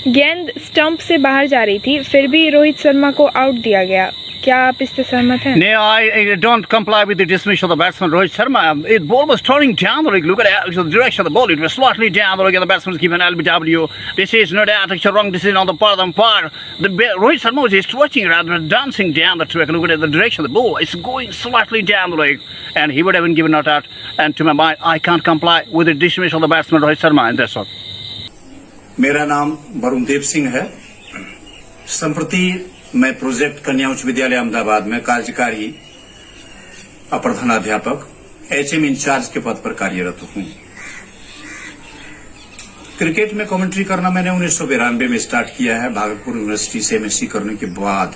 गेंद स्टंप से बाहर जा रही थी, फिर भी रोहित शर्मा को आउट दिया गया। क्या आप इससे सहमत हैं? No, I don't comply with the dismissal of the batsman Rohit Sharma. The ball was turning down the leg. Look at the direction of the ball. It was slightly down the leg, and the batsman was given LBW. This is not a wrong decision on the part of the umpire. Rohit Sharma was stretching rather than dancing down the track. Look at the direction of the ball. It's going slightly down the leg, and he would have been given not out. And to my mind, I can't comply with the dismissal of the batsman Rohit Sharma, and that's all. मेरा नाम वरुण देव सिंह है। संप्रति मैं project कन्या उच्च विद्यालय अहमदाबाद में कार्यकारी अप्रधानाध्यापक एचएम इंचार्ज के पद पर कार्यरत हूं। क्रिकेट में कमेंट्री करना मैंने 1992 में स्टार्ट किया है, भागलपुर यूनिवर्सिटी से एमएससी करने के बाद।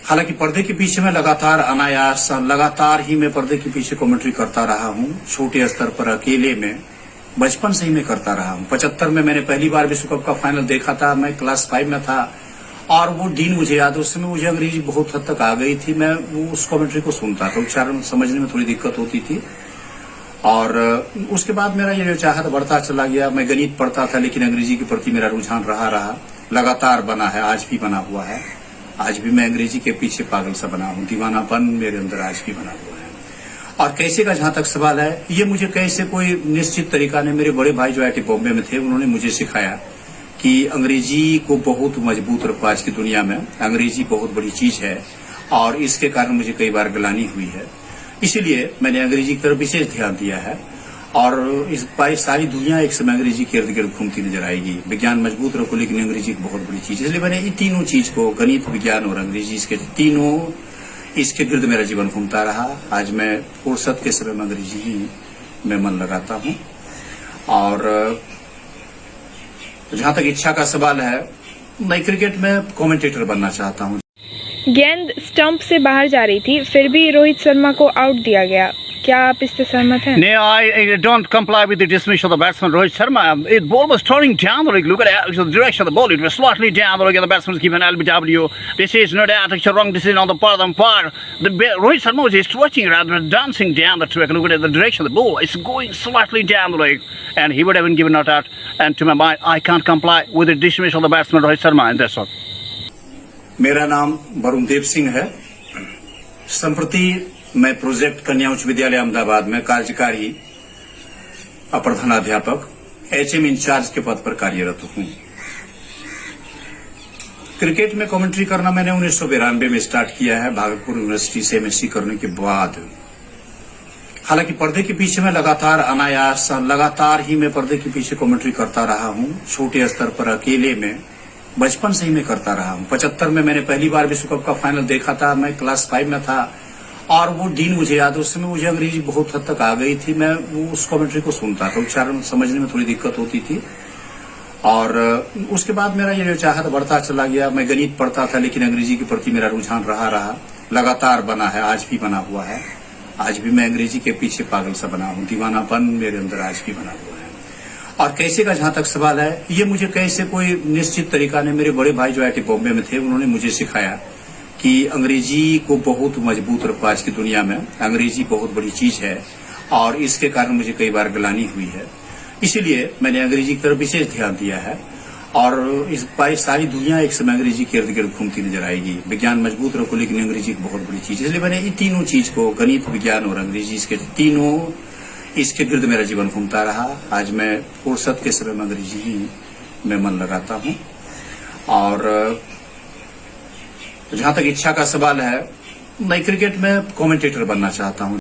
हालांकि पर्दे के पीछे मैं लगातार ही मैं पर्दे के पीछे कमेंट्री करता रहा हूं। छोटे स्तर पर अकेले में बचपन से ही मैं करता रहा हूं। 75 में मैंने पहली बार विश्व कप का फाइनल देखा था। मैं क्लास 5 में था और वो दिन मुझे याद है। उस समय मुझे अंग्रेजी बहुत हद तक आ गई थी। मैं उस कमेंट्री को सुनता था, उच्चारण समझने में थोड़ी दिक्कत होती थी। और उसके बाद मेरा ये चाहत बढ़ता चला गया। मैं गणित पढ़ता था, लेकिन अंग्रेजी के प्रति मेरा रुझान रहा लगातार बना है, आज भी बना हुआ है। आज भी मैं अंग्रेजी के पीछे पागल सा बना हूं। दीवानापन मेरे अंदर आज भी बना हुआ है। और कैसे का जहां तक सवाल है, ये मुझे कैसे कोई निश्चित तरीका ने, मेरे बड़े भाई जो आईआईटी बॉम्बे में थे, उन्होंने मुझे सिखाया कि अंग्रेजी को बहुत मजबूत रखो। आज की दुनिया में अंग्रेजी बहुत बड़ी चीज है और इसके कारण मुझे कई बार गलानी हुई है। इसीलिए मैंने अंग्रेजी की तरफ विशेष ध्यान दिया है और इस सारी दुनिया एक समय अंग्रेजी के इर्द गिर्द घूमती नजर आएगी। विज्ञान मजबूत रखो, लेकिन अंग्रेजी एक बहुत बड़ी चीज है। इसलिए मैंने इन तीनों चीज को, गणित, विज्ञान और अंग्रेजी, इसके तीनों इसके गिर्द मेरा जीवन घूमता रहा। आज मैं फुर्सत के समय में अंग्रेजी ही में मन लगाता हूं। और जहां तक इच्छा का सवाल है, मैं क्रिकेट में कमेंटेटर बनना चाहता हूं। गेंद स्टंप से बाहर जा रही थी, फिर भी रोहित शर्मा को आउट दिया गया। क्या आप इससे सहमत हैं? No, I don't comply with the dismissal of the batsman Rohit Sharma. The ball was turning down the leg. Look at the direction of the ball. It was slightly down the leg, and the batsman was given LBW. This is not a wrong decision on the part of the umpire. Rohit Sharma was stretching rather than dancing down the track. Look at the direction of the ball. It's going slightly down the leg, and he would have been given not out. And to my mind, I can't comply with the dismissal of the batsman Rohit Sharma, and that's all. मेरा नाम वरुण देव सिंह है। संप्रति मैं project कन्या उच्च विद्यालय अहमदाबाद में कार्यकारी अप्रधानाध्यापक एचएम इंचार्ज के पद पर कार्यरत हूं। क्रिकेट में कमेंट्री करना मैंने 1992 में स्टार्ट किया है, भागलपुर यूनिवर्सिटी से एमएससी करने के बाद। हालांकि पर्दे के पीछे मैं लगातार ही मैं पर्दे के पीछे कमेंट्री करता रहा हूं। छोटे स्तर पर अकेले में बचपन से ही मैं करता रहा हूं। 75 में मैंने पहली बार विश्व कप का फाइनल देखा था। मैं क्लास 5 में था और वो दिन मुझे याद है। उस समय मुझे अंग्रेजी बहुत हद तक आ गई थी। मैं उस कमेंट्री को सुनता था, उच्चारण समझने में थोड़ी दिक्कत होती थी। और उसके बाद मेरा ये चाहत बढ़ता चला गया। मैं गणित पढ़ता था, लेकिन अंग्रेजी के प्रति मेरा रुझान रहा लगातार बना है, आज भी बना हुआ है। आज भी मैं अंग्रेजी के पीछे पागल सा बना हूं। दीवानापन मेरे अंदर आज भी बना हुआ है। और कैसे का जहां तक सवाल है, ये मुझे कैसे कोई निश्चित तरीका ने, मेरे बड़े भाई जो आईआईटी बॉम्बे में थे, उन्होंने मुझे सिखाया कि अंग्रेजी को बहुत मजबूत रखो। आज की दुनिया में अंग्रेजी बहुत बड़ी चीज है और इसके कारण मुझे कई बार गलानी हुई है। इसीलिए मैंने अंग्रेजी की तरफ विशेष ध्यान दिया है और इस सारी दुनिया एक समय अंग्रेजी के इर्द गिर्द घूमती नजर आएगी। विज्ञान मजबूत रखो, लेकिन अंग्रेजी एक बहुत बड़ी चीज है। इसलिए मैंने इन तीनों चीज को, गणित, विज्ञान और अंग्रेजी, इसके तीनों इसके गिर्द मेरा जीवन घूमता रहा। आज मैं फुर्सत के समय में अंग्रेजी ही में मन लगाता हूं। और जहां तक इच्छा का सवाल है, मैं क्रिकेट में कमेंटेटर बनना चाहता हूं।